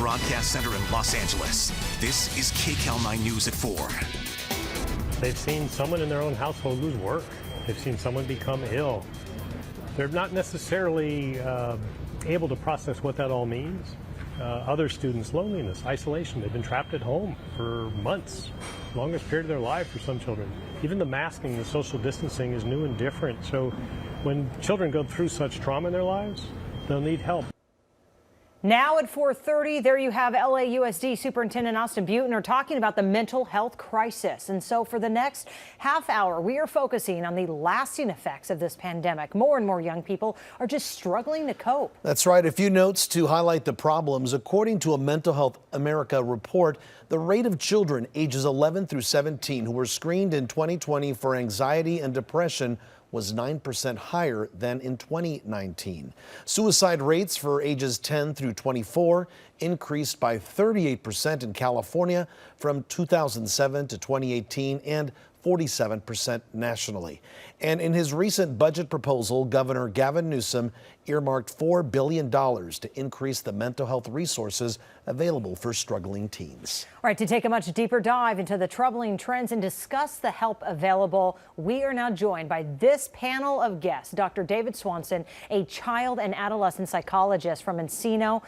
Broadcast Center in Los Angeles, this is KCAL 9 News at 4. They've seen someone in their own household lose work. They've seen someone become ill. They're not necessarily able to process what that all means. Other students, loneliness, isolation. They've been trapped at home for months, longest period of their life for some children. Even the masking, the social distancing is new and different. So when children go through such trauma in their lives, they'll need help. Now at 4:30, there you have LAUSD Superintendent Austin Buettner talking about the mental health crisis. And so for the next half hour, we are focusing on the lasting effects of this pandemic. More and more young people are just struggling to cope. That's right. A few notes to highlight the problems. According to a Mental Health America report, the rate of children ages 11 through 17 who were screened in 2020 for anxiety and depression was 9% higher than in 2019. Suicide rates for ages 10 through 24 increased by 38% in California from 2007 to 2018 and 47% nationally. And in his recent budget proposal, Governor Gavin Newsom earmarked $4 billion to increase the mental health resources available for struggling teens. All right, to take a much deeper dive into the troubling trends and discuss the help available, we are now joined by this panel of guests. Dr. David Swanson, a child and adolescent psychologist from Encino,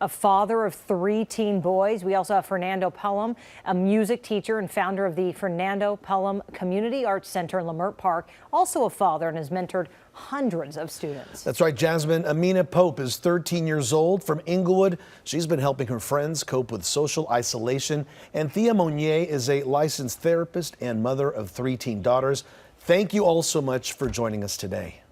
a father of 3 teen boys. We also have Fernando Pelham, a music teacher and founder of the Fernando Pelham Community Arts Center in Leimert Park, also a father and has mentored hundreds of students. That's right, Jasmine. Amina Pope is 13 years old from Inglewood. She's been helping her friends cope with social isolation. And Thea Monnier is a licensed therapist and mother of 3 teen daughters. Thank you all so much for joining us today.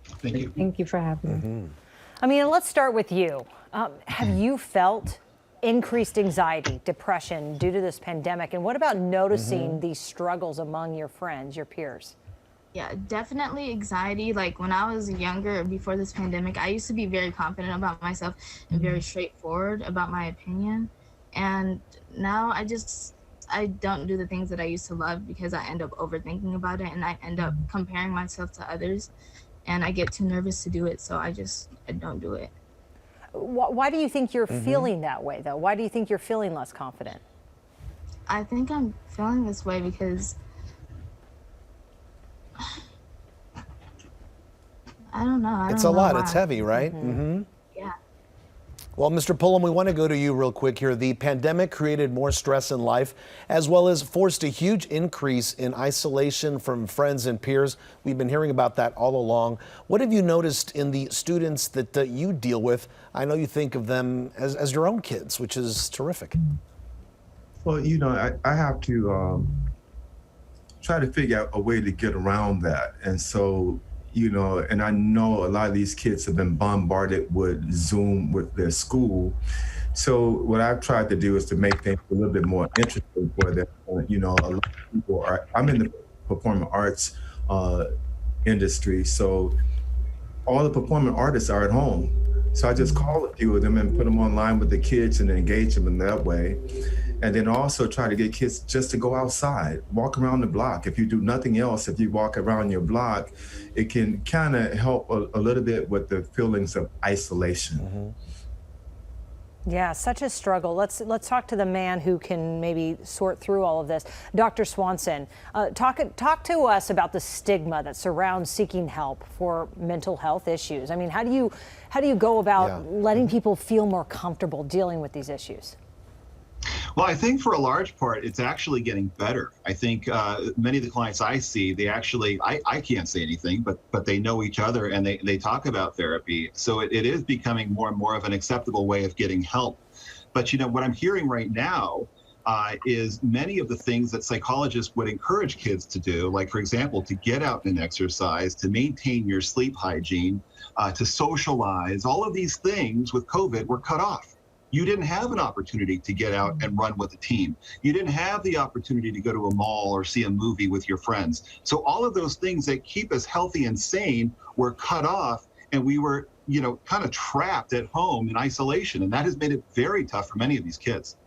Thank you. Thank you for having me. Amina, let's start with you. Have you felt increased anxiety, depression due to this pandemic? And what about noticing these struggles among your friends, your peers? Yeah, definitely anxiety. Like when I was younger, before this pandemic, I used to be very confident about myself and very straightforward about my opinion. And now I don't do the things that I used to love because I end up overthinking about it and I end up comparing myself to others and I get too nervous to do it. So I don't do it. Why do you think you're feeling that way, though? Why do you think you're feeling less confident? I think I'm feeling this way because I don't know. It's a lot. It's heavy, right? Yeah. Well, Mr. Pullum, we want to go to you real quick here. The pandemic created more stress in life, as well as forced a huge increase in isolation from friends and peers. We've been hearing about that all along. What have you noticed in the students that you deal with? I know you think of them as your own kids, which is terrific. Well, you know, I have to try to figure out a way to get around that. And so, you know, and I know a lot of these kids have been bombarded with Zoom with their school. So what I've tried to do is to make things a little bit more interesting for them. You know, a lot of people I'm in the performing arts industry. So all the performing artists are at home. So I just call a few of them and put them online with the kids and engage them in that way. And then also try to get kids just to go outside, walk around the block. If you do nothing else, if you walk around your block, it can kind of help a little bit with the feelings of isolation. Yeah, such a struggle. Let's talk to the man who can maybe sort through all of this. Dr. Swanson, talk to us about the stigma that surrounds seeking help for mental health issues. I mean, how do you go about letting people feel more comfortable dealing with these issues? Well, I think for a large part, it's actually getting better. I think many of the clients I see, they actually, I can't say anything, but they know each other and they talk about therapy. So it is becoming more and more of an acceptable way of getting help. But, you know, what I'm hearing right now is many of the things that psychologists would encourage kids to do, like, for example, to get out and exercise, to maintain your sleep hygiene, to socialize, all of these things with COVID were cut off. You didn't have an opportunity to get out and run with a team. You didn't have the opportunity to go to a mall or see a movie with your friends. So all of those things that keep us healthy and sane were cut off, and we were kind of trapped at home in isolation. And that has made it very tough for many of these kids.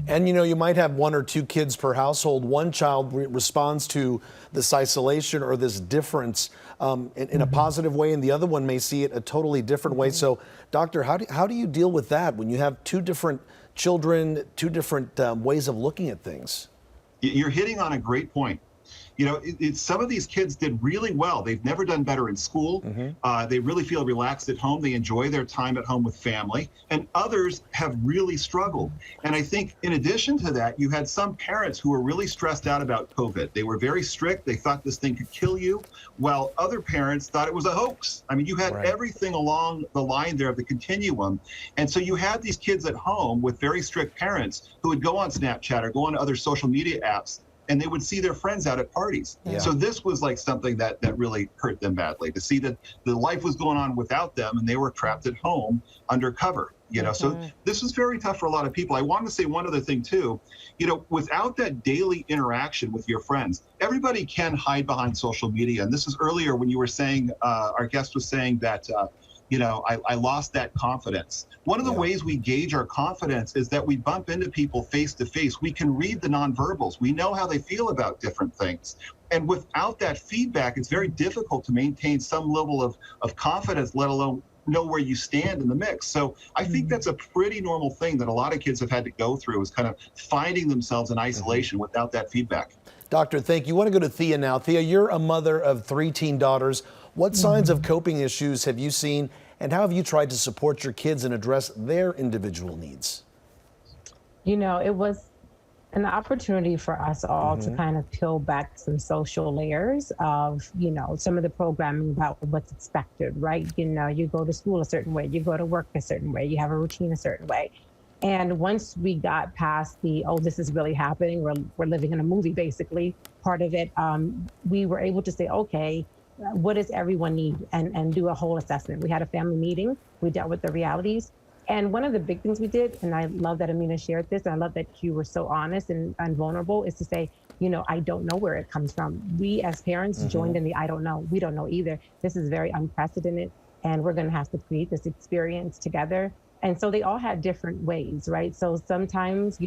And you might have 1 or 2 kids per household. One child responds to this isolation or this difference in a positive way, and the other one may see it a totally different way. So, doctor, how do you deal with that when you have 2 different children, 2 different ways of looking at things? You're hitting on a great point. Some of these kids did really well. They've never done better in school. They really feel relaxed at home. They enjoy their time at home with family. And others have really struggled. And I think in addition to that, you had some parents who were really stressed out about COVID. They were very strict. They thought this thing could kill you, while other parents thought it was a hoax. I mean, you had everything along the line there of the continuum. And so you had these kids at home with very strict parents who would go on Snapchat or go on other social media apps, and they would see their friends out at parties. So this was like something that really hurt them badly, to see that the life was going on without them and they were trapped at home undercover. So this was very tough for a lot of people. I wanted to say one other thing too. Without that daily interaction with your friends, everybody can hide behind social media. And this is earlier when you were saying, our guest was saying that, I lost that confidence. One of the ways we gauge our confidence is that we bump into people face to face. We can read the nonverbals. We know how they feel about different things. And without that feedback, it's very difficult to maintain some level of confidence, let alone know where you stand in the mix. So I think that's a pretty normal thing that a lot of kids have had to go through, is kind of finding themselves in isolation without that feedback. Doctor, thank you. I want to go to Thea now. Thea, you're a mother of 3 teen daughters. What signs of coping issues have you seen, and how have you tried to support your kids and address their individual needs? It was an opportunity for us all to kind of peel back some social layers of, some of the programming about what's expected, right? You go to school a certain way, you go to work a certain way, you have a routine a certain way. And once we got past the, this is really happening, we're living in a movie, basically, part of it, we were able to say, okay, what does everyone need, and do a whole assessment. We had a family meeting, we dealt with the realities. And one of the big things we did, and I love that Amina shared this, and I love that you were so honest and vulnerable, is to say, I don't know where it comes from. We as parents joined in the I don't know. We don't know either. This is very unprecedented, and we're going to have to create this experience together. And so they all had different ways, right? So sometimes,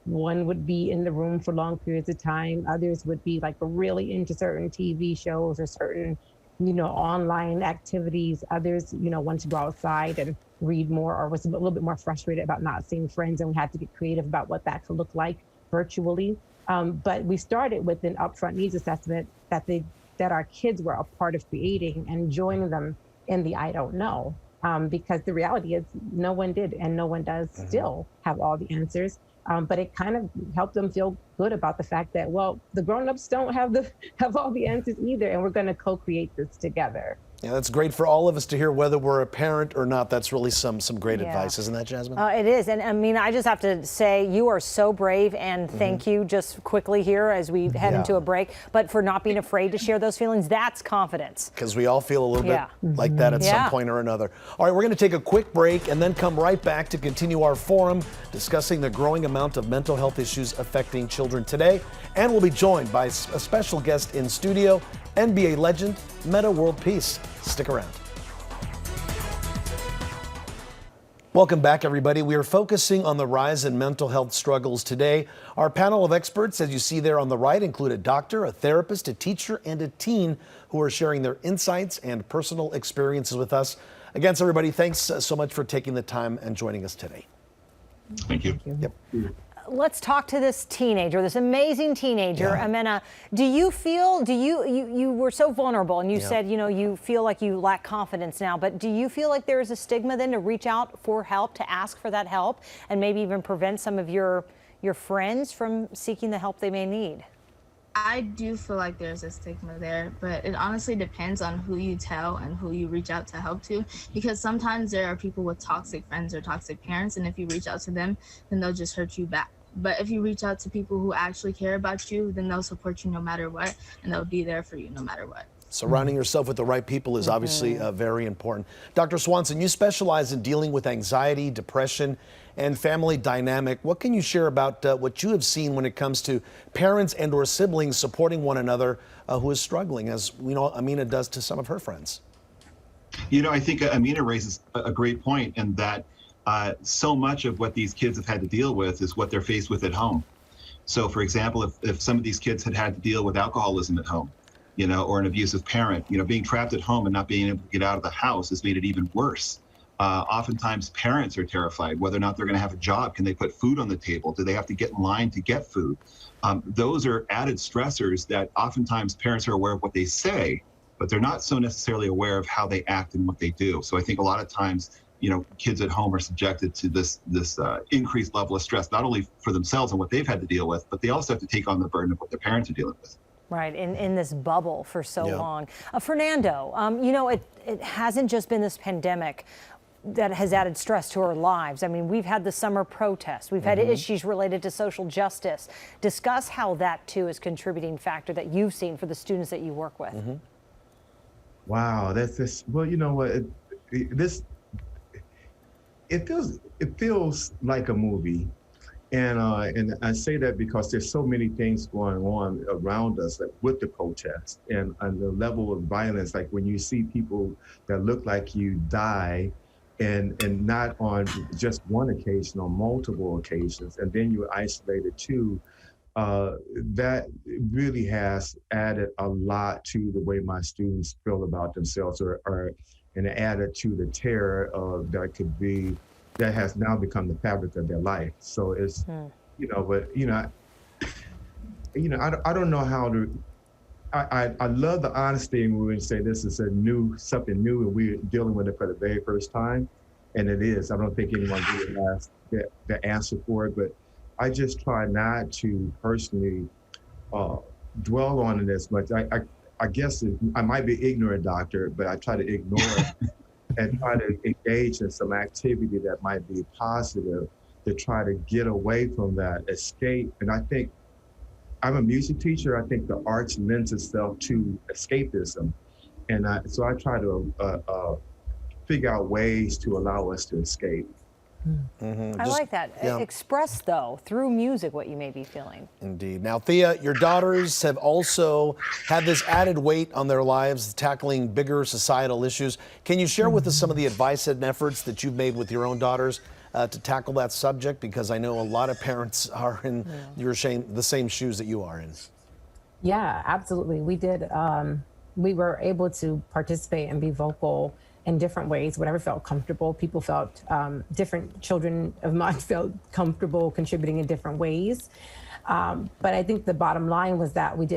one would be in the room for long periods of time. Others would be like really into certain TV shows or certain, online activities. Others, wanted to go outside and read more, or was a little bit more frustrated about not seeing friends, and we had to get creative about what that could look like virtually. But we started with an upfront needs assessment that our kids were a part of creating, and joining them in the I don't know. Because the reality is no one did, and no one does still have all the answers. But it kind of helped them feel good about the fact that, the grown-ups don't have all the answers either, and we're going to co-create this together. Yeah, that's great for all of us to hear, whether we're a parent or not. That's really some great advice, isn't that, Jasmine? It is. And Amina, I just have to say, you are so brave, and thank you just quickly here as we head into a break, but for not being afraid to share those feelings. That's confidence. Because we all feel a little bit like that at some point or another. All right, we're going to take a quick break and then come right back to continue our forum discussing the growing amount of mental health issues affecting children today. And we'll be joined by a special guest in studio, NBA legend, Metta World Peace. Stick around. Welcome back, everybody. We are focusing on the rise in mental health struggles today. Our panel of experts, as you see there on the right, include a doctor, a therapist, a teacher, and a teen who are sharing their insights and personal experiences with us. Again, everybody, thanks so much for taking the time and joining us today. Thank you. Yep. Let's talk to this teenager, this amazing teenager. Amina, do you feel, you were so vulnerable, and you said, you feel like you lack confidence now, but do you feel like there is a stigma then to reach out for help, to ask for that help, and maybe even prevent some of your friends from seeking the help they may need? I do feel like there's a stigma there, but it honestly depends on who you tell and who you reach out to help to, because sometimes there are people with toxic friends or toxic parents, and if you reach out to them, then they'll just hurt you back. But if you reach out to people who actually care about you, then they'll support you no matter what, and they'll be there for you no matter what. Surrounding yourself with the right people is obviously very important. Dr. Swanson, you specialize in dealing with anxiety, depression, and family dynamic. What can you share about what you have seen when it comes to parents and or siblings supporting one another who is struggling, as we know Amina does to some of her friends? I think Amina raises a great point in that so much of what these kids have had to deal with is what they're faced with at home. So, for example, if some of these kids had to deal with alcoholism at home, or an abusive parent, being trapped at home and not being able to get out of the house has made it even worse. Oftentimes, parents are terrified whether or not they're going to have a job. Can they put food on the table? Do they have to get in line to get food? Those are added stressors that oftentimes parents are aware of what they say, but they're not so necessarily aware of how they act and what they do. So I think a lot of times, kids at home are subjected to this increased level of stress, not only for themselves and what they've had to deal with, but they also have to take on the burden of what their parents are dealing with. Right, in this bubble for so long. Fernando, it hasn't just been this pandemic that has added stress to our lives. I mean, we've had the summer protests. We've had issues related to social justice. Discuss how that, too, is a contributing factor that you've seen for the students that you work with. Wow, that's this. Well, you know what? It feels like a movie. And I say that because there's so many things going on around us, like with the protests and the level of violence. Like when you see people that look like you die, and not on just one occasion, on multiple occasions, and then you're isolated too. That really has added a lot to the way my students feel about themselves, and added to the terror that has now become the fabric of their life. So it's, I don't know how to. I love the honesty when we say this is something new, and we're dealing with it for the very first time, and it is. I don't think anyone really has the answer for it, but I just try not to personally dwell on it as much. I guess I might be ignorant, doctor, but I try to ignore it and try to engage in some activity that might be positive to try to get away from that, escape. And I think I'm a music teacher. I think the arts lends itself to escapism. And so I try to figure out ways to allow us to escape. I like that. Express, though, through music, what you may be feeling. Indeed. Now, Thea, your daughters have also had this added weight on their lives, tackling bigger societal issues. Can you share with us some of the advice and efforts that you've made with your own daughters to tackle that subject? Because I know a lot of parents are in the same shoes that you are in. Yeah, absolutely. We did. We were able to participate and be vocal in different ways, whatever felt comfortable. People felt, different children of mine felt comfortable contributing in different ways. But I think the bottom line was that we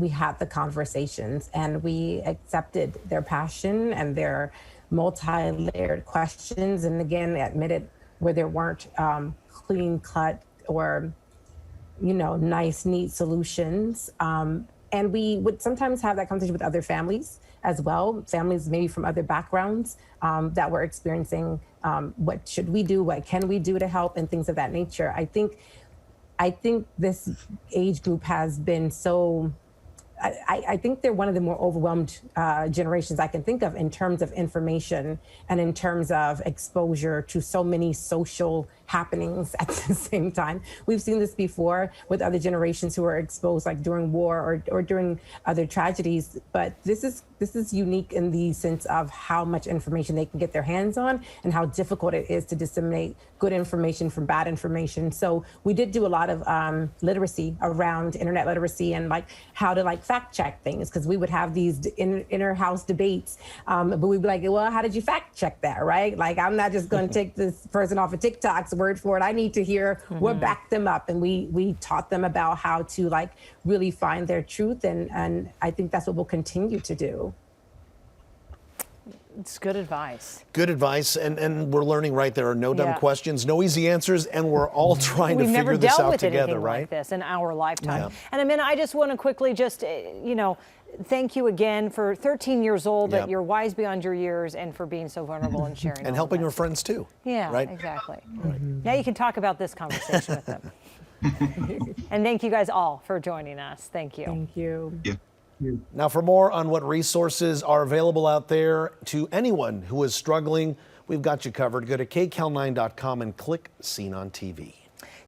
had the conversations and we accepted their passion and their multi-layered questions. And again, admitted where there weren't clean cut or, nice, neat solutions. And we would sometimes have that conversation with other families as well, families maybe from other backgrounds that were experiencing what should we do, what can we do to help, and things of that nature. I think this age group has been so, I think they're one of the more overwhelmed generations I can think of in terms of information and in terms of exposure to so many social happenings at the same time. We've seen this before with other generations who were exposed, like during war or during other tragedies. But this is unique in the sense of how much information they can get their hands on and how difficult it is to disseminate good information from bad information. So we did do a lot of literacy around internet literacy and how to fact check things, because we would have these inner house debates, but we'd be like, well, how did you fact check that, right? I'm not just going to take this person off of TikTok's word for it. I need to hear what backed them up. And we taught them about how to really find their truth. And I think that's what we'll continue to do. It's good advice. Good advice, and we're learning, right? There are no dumb questions, no easy answers, and we're all trying to figure this out together, right? Like this in our lifetime. And Amina, I just want to quickly thank you again for 13 years old, that you're wise beyond your years, and for being so vulnerable and sharing. And helping your friends too. Yeah, right? Exactly. Right. Now you can talk about this conversation with them. And thank you guys all for joining us. Thank you. Thank you. Yeah. Now, for more on what resources are available out there to anyone who is struggling, we've got you covered. Go to kcal9.com and click Seen on TV.